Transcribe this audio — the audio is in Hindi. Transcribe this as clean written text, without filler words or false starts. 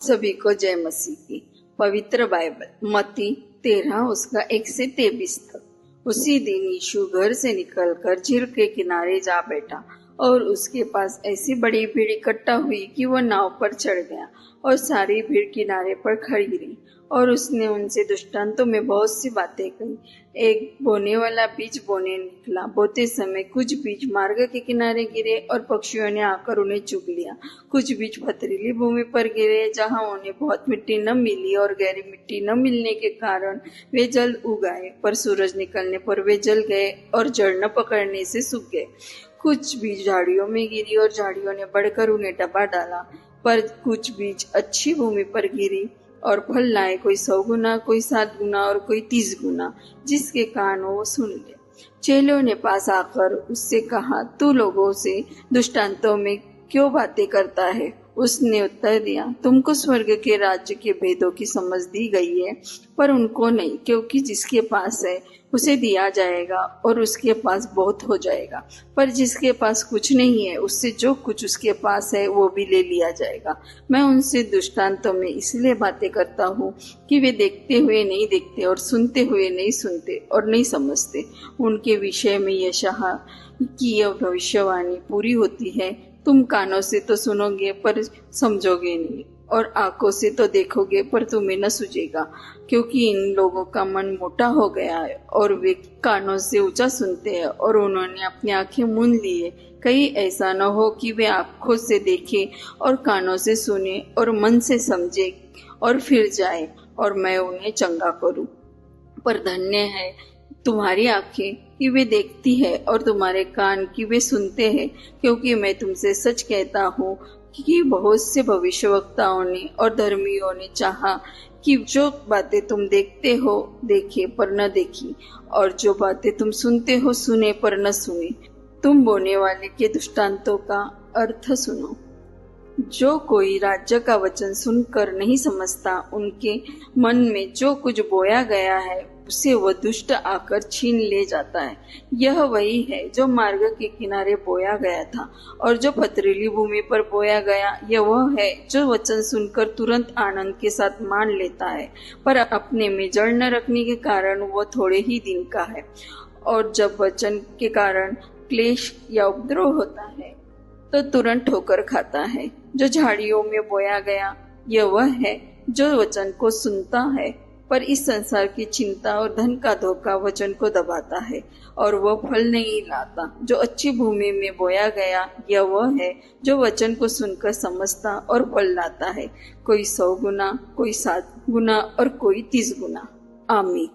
सभी को जय मसीह की। पवित्र बाइबल मत्ती 13 उसका 1 से 23 तक। उसी दिन यीशु घर से निकलकर झील के किनारे जा बैठा और उसके पास ऐसी बड़ी भीड़ इकट्ठा हुई कि वह नाव पर चढ़ गया और सारी भीड़ किनारे पर खड़ी रही और उसने उनसे दृष्टांतों में बहुत सी बातें कही। एक बोने वाला बीज बोने निकला। बोते समय कुछ बीज मार्ग के किनारे गिरे और पक्षियों ने आकर उन्हें चुग लिया। कुछ बीज पथरीली भूमि पर गिरे जहां उन्हें बहुत मिट्टी न मिली और गहरी मिट्टी न मिलने के कारण वे जल्द उगाए, पर सूरज निकलने पर वे जल गए और जड़ न पकड़ने से सूख गए। कुछ बीज झाड़ियों में गिरी और झाड़ियों ने बढ़कर उन्हें दबा डाला। पर कुछ बीज अच्छी भूमि पर गिरी और फल लाए, कोई 100 गुना, कोई 7 गुना और कोई 30 गुना। जिसके कान वो सुन ले। चेलों ने पास आकर उससे कहा, तू लोगों से दृष्टांतों में क्यों बातें करता है? उसने उत्तर दिया, तुमको स्वर्ग के राज्य के भेदों की समझ दी गई है, पर उनको नहीं, क्योंकि जिसके पास है उसे दिया जाएगा और उसके पास बहुत हो जाएगा, पर जिसके पास कुछ नहीं है उससे जो कुछ उसके पास है वो भी ले लिया जाएगा। मैं उनसे दृष्टांतों में इसलिए बातें करता हूँ कि वे देखते हुए नहीं देखते और सुनते हुए नहीं सुनते और नहीं समझते। उनके विषय में यशायाह की यह भविष्यवाणी पूरी होती है, तुम कानों से तो सुनोगे पर समझोगे नहीं, और आंखों से तो देखोगे पर तुम्हें न सूझेगा, क्योंकि इन लोगों का मन मोटा हो गया है और वे कानों से ऊंचा सुनते हैं और उन्होंने अपनी आंखें मूंद ली है। कहीं ऐसा न हो कि वे आंखों से देखें और कानों से सुने और मन से समझे और फिर जाए और मैं उन्हें चंगा करूं। पर धन्य है तुम्हारी आंखें कि वे देखती है और तुम्हारे कान कि वे सुनते हैं, क्योंकि मैं तुमसे सच कहता हूँ कि बहुत से भविष्यवक्ताओं ने और धर्मियों ने चाहा कि जो बातें तुम देखते हो देखे पर न देखी, और जो बातें तुम सुनते हो सुने पर न सुने। तुम बोने वाले के दृष्टांतों का अर्थ सुनो। जो कोई राज्य का वचन सुनकर नहीं समझता, उनके मन में जो कुछ बोया गया है उसे वह दुष्ट आकर छीन ले जाता है। यह वही है जो मार्ग के किनारे बोया गया था, और जो पथरीली भूमि पर बोया गया यह वह है जो वचन सुनकर तुरंत आनंद के साथ मान लेता है, पर अपने में जड़ न रखने के कारण वह थोड़े ही दिन का है, और जब वचन के कारण क्लेश या उपद्रव होता है तो तुरंत ठोकर खाता है। जो झाड़ियों में बोया गया यह वह है जो वचन को सुनता है, पर इस संसार की चिंता और धन का धोखा वचन को दबाता है और वह फल नहीं लाता। जो अच्छी भूमि में बोया गया यह वह है जो वचन को सुनकर समझता और फल लाता है, कोई 100 गुना, कोई 7 गुना और कोई 30 गुना। आमीन।